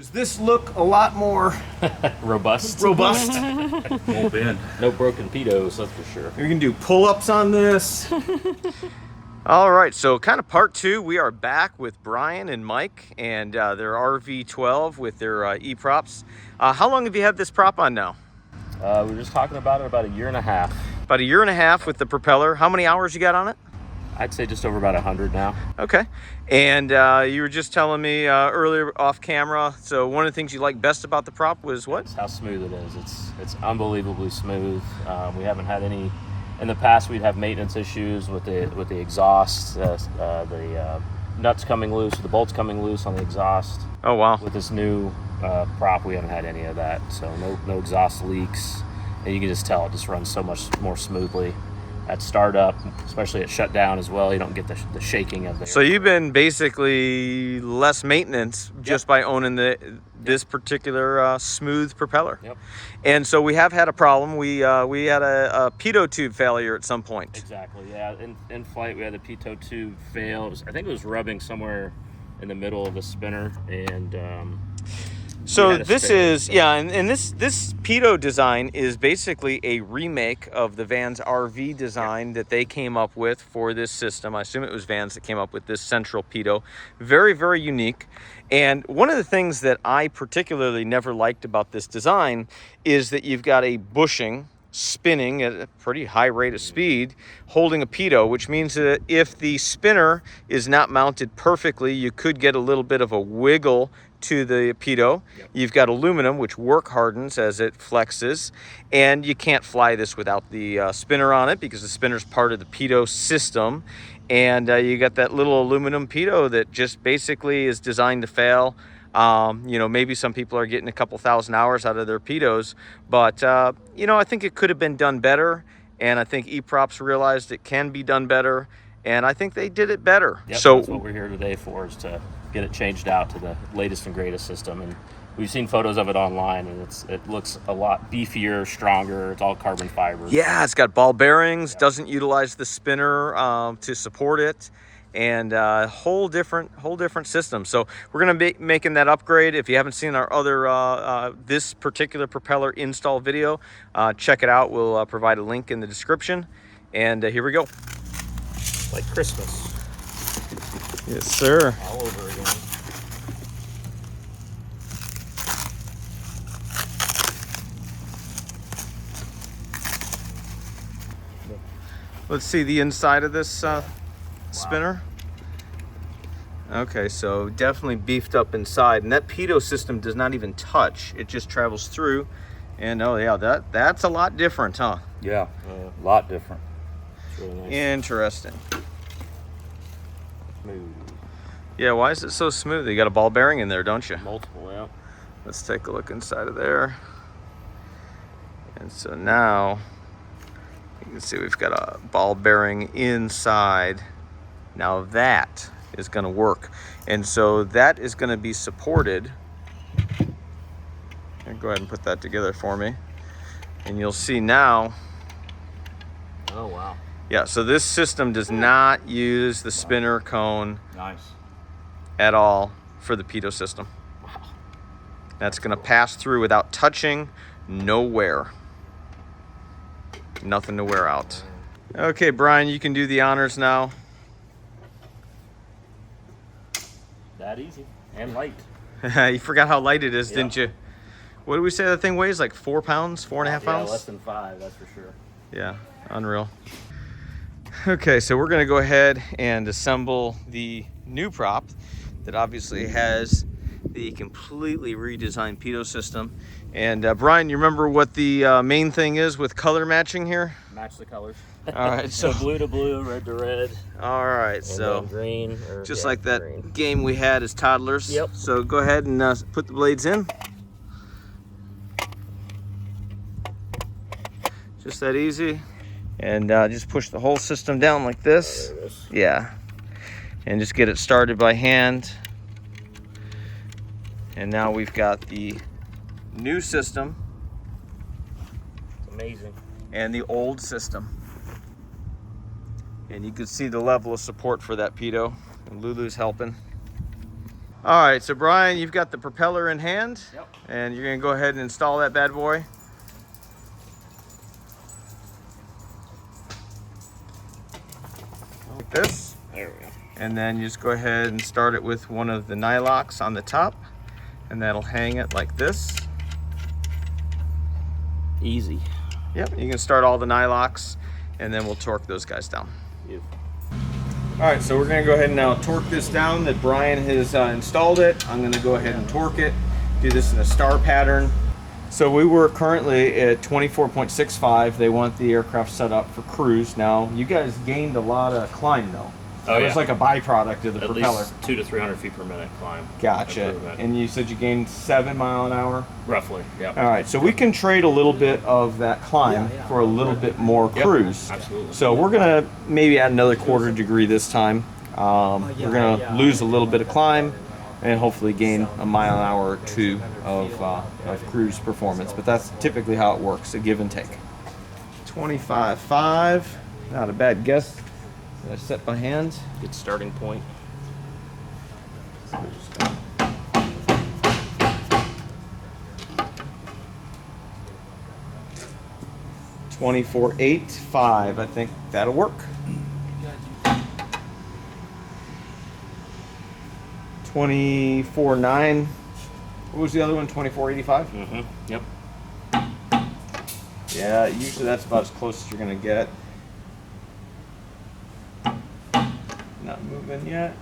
Does this look a lot more robust? Robust. Won't bend. No broken pitos, that's for sure. We can do pull-ups on this. All right, so kind of part two. We are back with Brian and Mike and their RV12 with their E-props. How long have you had this prop on now? We were just talking about it about a year and a half. About a year and a half with the propeller. How many hours you got on it? I'd say just over about 100 now. Okay. And you were just telling me earlier off camera, so one of the things you like best about the prop was what? It's how smooth it is. It's unbelievably smooth. We haven't had any, in the past we'd have maintenance issues with the exhaust, the nuts coming loose, the bolts coming loose on the exhaust. Oh, wow. With this new prop, we haven't had any of that. So no exhaust leaks. And you can just tell it just runs so much more smoothly. At startup, especially at shutdown as well, you don't get the shaking of the. So you've been basically less maintenance just by owning this particular smooth propeller. Yep. And so we have had a problem. We had a pitot tube failure at some point. Exactly. Yeah. In flight, we had the pitot tube fail. I think it was rubbing somewhere in the middle of the spinner, and. So this is, yeah, and this Pitot design is basically a remake of the Vans RV design that they came up with for this system. I assume it was Vans that came up with this central Pitot. Very, very unique. And one of the things that I particularly never liked about this design is that you've got a bushing spinning at a pretty high rate of speed holding a pitot, which means that if the spinner is not mounted perfectly, you could get a little bit of a wiggle to the pitot. Yep. You've got aluminum, which work hardens as it flexes, and you can't fly this without the spinner on it because the spinner is part of the pitot system. And you got that little aluminum pitot that just basically is designed to fail. You know, maybe some people are getting a couple thousand hours out of their pitos, but you know, I think it could have been done better, and I think E-props realized it can be done better, and I think they did it better. Yep, so that's what we're here today for, is to get it changed out to the latest and greatest system. And we've seen photos of it online, and it looks a lot beefier, stronger. It's all carbon fiber. Yeah, it's got ball bearings, doesn't utilize the spinner to support it, and whole different system. So we're going to be making that upgrade. If you haven't seen our other this particular propeller install video, check it out. We'll provide a link in the description. And here we go. Like Christmas. Yes, sir. All over again. Let's see the inside of this spinner. Okay, so definitely beefed up inside, and that pitot system does not even touch. It just travels through, and oh yeah, that's a lot different, huh? Yeah, a lot different. It's really nice. Interesting. Smooth. Yeah, why is it so smooth? You got a ball bearing in there, don't you? Multiple, yeah. Let's take a look inside of there. And so now you can see we've got a ball bearing inside. Now that is going to work. And so that is going to be supported. And go ahead and put that together for me. And you'll see now. Oh, wow. Yeah, so this system does not use the spinner cone Nice. at all for the pitot system. Wow. That's going to pass through without touching, no wear. Nothing to wear out. Okay, Brian, you can do the honors now. That easy. And light. You forgot how light it is, Yeah. didn't you? What did we say that thing weighs? Like 4 pounds, 4.5 Yeah, pounds? less than 5, that's for sure. Yeah, unreal. Okay, so we're gonna go ahead and assemble the new prop that obviously has the completely redesigned pitot system. And Brian, you remember what the main thing is with color matching here? Match the colors. All right, so blue to blue, red to red. all right, And so then green. just like that game we had as toddlers. Yep. So go ahead and put the blades in. Just that easy. And just push the whole system down like this. There it is. Yeah. And just get it started by hand. And now we've got the new system It's amazing. and the old system. And you can see the level of support for that pitot. And Lulu's helping. All right, so Brian, you've got the propeller in hand. Yep. And you're gonna go ahead and install that bad boy. Like this. There we go. And then you just go ahead and start it with one of the nylocks on the top, and that'll hang it like this. Easy. Yep, you can start all the nylocks, and then we'll torque those guys down. Beautiful. All right, so we're gonna go ahead and now torque this down that Brian has installed it. I'm gonna go ahead and torque it, do this in a star pattern. So we were currently at 24.65. They want the aircraft set up for cruise. Now, you guys gained a lot of climb though. Oh, It yeah. was like a byproduct of the At propeller. least 200 to 300 feet per minute climb. Gotcha. Improvement. And you said you gained 7 miles an hour? Roughly, yeah. All right, so we can trade a little bit of that climb for a little bit more Yep, cruise. absolutely. So we're gonna maybe add another quarter degree this time. We're gonna lose a little bit of climb and hopefully gain a mile an hour or two of cruise performance. But that's typically how it works, a give and take. 25.5, not a bad guess. I set by hand. Good starting point. 24.85. I think that'll work. 24.9. What was the other one? 24.85. Mm-hmm. Yep. Yeah, usually that's about as close as you're gonna get. Not moving yet.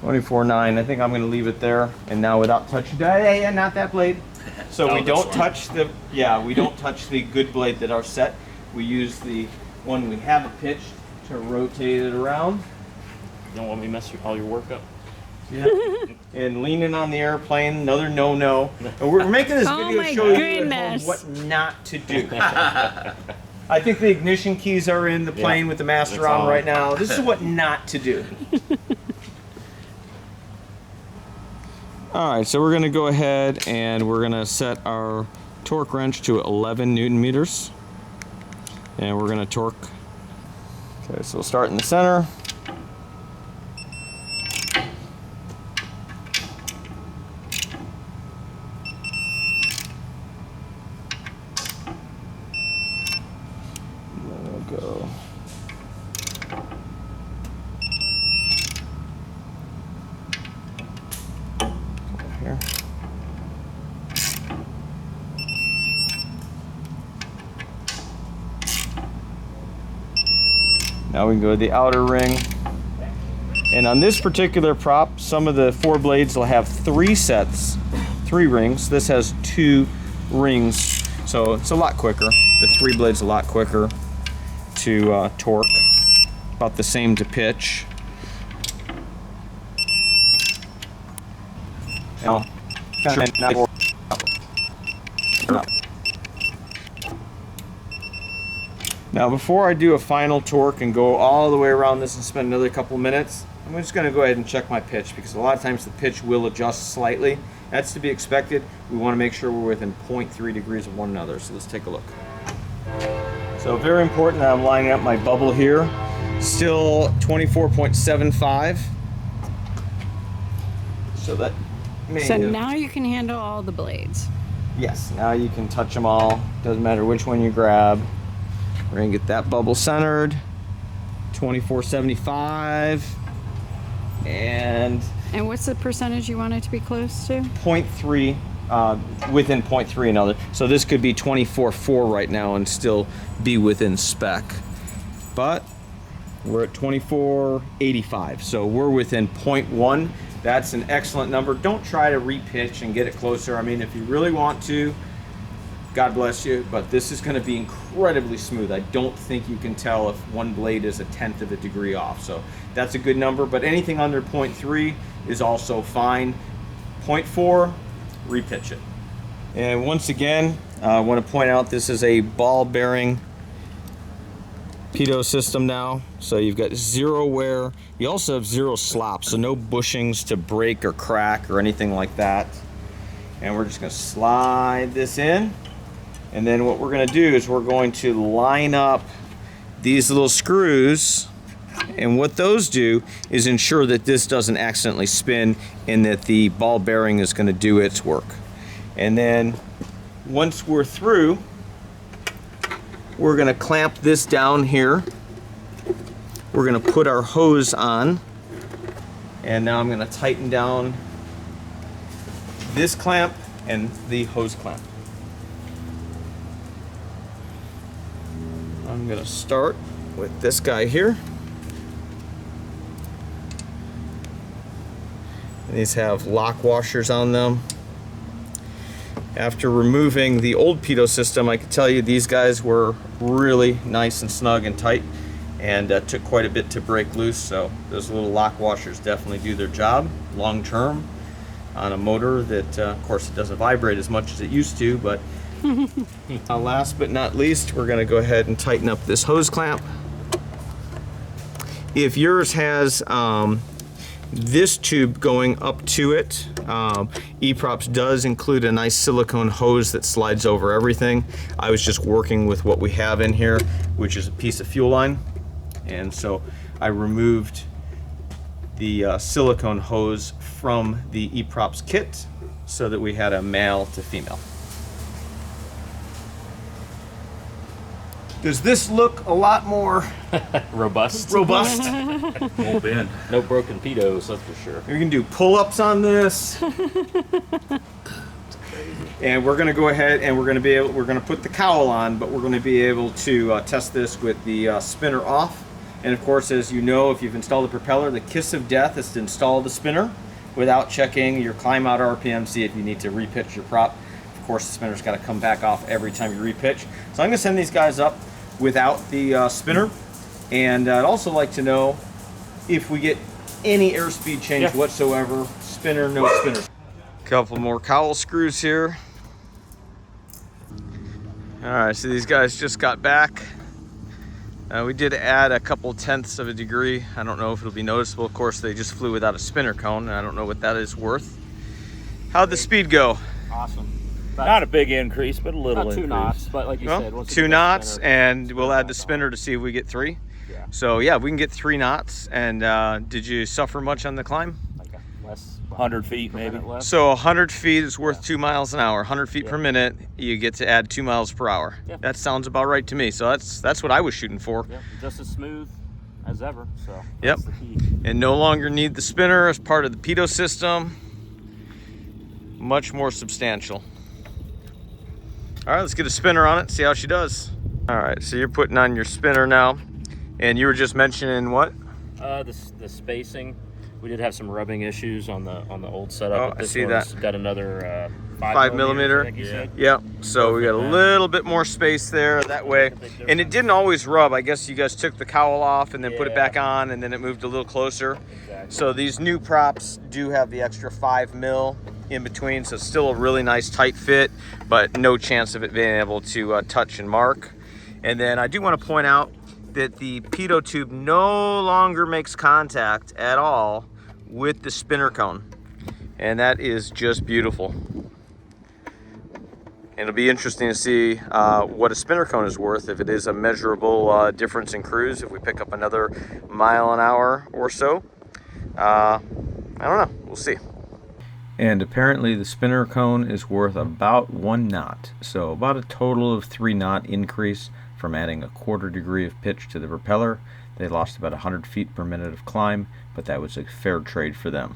$24.9. I think I'm gonna leave it there. And now without touching, yeah, not that blade. So Oh, we this don't one. touch the, we don't touch the good blade that are set. We use the one we have pitched to rotate it around. You don't want me to mess all your work up? Yeah. And leaning on the airplane, another no-no. And we're making this Oh video my show you at goodness. home what not to do. I think the ignition keys are in the plane Yeah, with the master it's on on. right now. This is what not to do. All right, so we're gonna go ahead and we're gonna set our torque wrench to 11 Newton meters. And we're gonna torque. Okay, so we'll start in the center. Go. Here. Now we can go to the outer ring. And on this particular prop, some of the 4 blades will have 3 sets, 3 rings. This has 2 rings, so it's a lot quicker. The 3 blades a lot quicker to torque, about the same to pitch. Now before I do a final torque and go all the way around this and spend another couple minutes, I'm just going to go ahead and check my pitch, because a lot of times the pitch will adjust slightly. That's to be expected. We want to make sure we're within 0.3 degrees of one another, so let's take a look. So very important that I'm lining up my bubble here. Still 24.75. So that may So now you can handle all the blades. Yes, now you can touch them all. Doesn't matter which one you grab. We're gonna get that bubble centered. 24.75. And And what's the percentage you want it to be close to? 0.3, within 0.3 another. So this could be 24.4 right now and still be within spec. But we're at 24.85, so we're within 0.1. That's an excellent number. Don't try to repitch and get it closer. I mean, if you really want to, God bless you, but this is gonna be incredibly smooth. I don't think you can tell if one blade is 1/10 of a degree off. So that's a good number, but anything under 0.3 is also fine. 0.4, repitch it. And once again, I wanna point out this is a ball bearing Pitot system now. So you've got 0 wear. You also have 0 slop, so no bushings to break or crack or anything like that. And we're just gonna slide this in. And then what we're gonna do is we're going to line up these little screws, and what those do is ensure that this doesn't accidentally spin and that the ball bearing is going to do its work. And then once we're through, we're going to clamp this down here. We're going to put our hose on, and now I'm going to tighten down this clamp and the hose clamp. I'm going to start with this guy here. These have lock washers on them. After removing the old Pitot system, I can tell you these guys were really nice and snug and tight, and took quite a bit to break loose, so those little lock washers definitely do their job long term on a motor that of course it doesn't vibrate as much as it used to. But last but not least, we're going to go ahead and tighten up this hose clamp. If yours has this tube going up to it, E-Props does include a nice silicone hose that slides over everything. I was just working with what we have in here, which is a piece of fuel line, and so I removed the silicone hose from the E-Props kit so that we had a male to female. Does this look a lot more Robust. robust? Won't bend. No broken Pitots, that's for sure. We can do pull-ups on this. And we're going to go ahead and we're going to put the cowl on, but we're going to be able to test this with the spinner off. And of course, as you know, if you've installed the propeller, the kiss of death is to install the spinner without checking your climb out RPM, see if you need to repitch your prop. Of course, the spinner's got to come back off every time you repitch. So I'm going to send these guys up without the spinner. And I'd also like to know if we get any airspeed change whatsoever. Spinner, no spinner. Couple more cowl screws here. All right, so these guys just got back. We did add a couple tenths of a degree. I don't know if it'll be noticeable. Of course, they just flew without a spinner cone, and I don't know what that is worth. How'd the speed go? Awesome. Not a big increase, but a little About 2 increase. knots, but like you said, once you 2 get the knots, spinner, and we'll add the spinner to see if we get 3. Yeah. So yeah, we can get 3 knots. And did you suffer much on the climb? like a less 100 feet per maybe. minute less. So 100 feet is worth 2 miles an hour. 100 feet per minute, you get to add 2 miles per hour. Yeah. That sounds about right to me. So that's what I was shooting for. Yep, just as smooth as ever. So Yep. that's the key. And no longer need the spinner as part of the Pitot system. Much more substantial. All right, let's get a spinner on it, see how she does. All right, so you're putting on your spinner now, and you were just mentioning what? The spacing. We did have some rubbing issues on the old setup. Oh, but I this see one's that. Got another 5 millimeter. I think you said. Yep, so we got a little bit more space there that way. And it didn't always rub. I guess you guys took the cowl off and then put it back on, and then it moved a little closer. Exactly. So these new props do have the extra 5 mil in between, so it's still a really nice tight fit, but no chance of it being able to touch and mark. And then I do want to point out that the Pitot tube no longer makes contact at all with the spinner cone, and that is just beautiful. And it'll be interesting to see what a spinner cone is worth, if it is a measurable difference in cruise, if we pick up another mile an hour or so. I don't know, we'll see. And apparently the spinner cone is worth about 1 knot, so about a total of 3 knot increase from adding a 1/4 degree of pitch to the propeller. They lost about 100 feet per minute of climb, but that was a fair trade for them.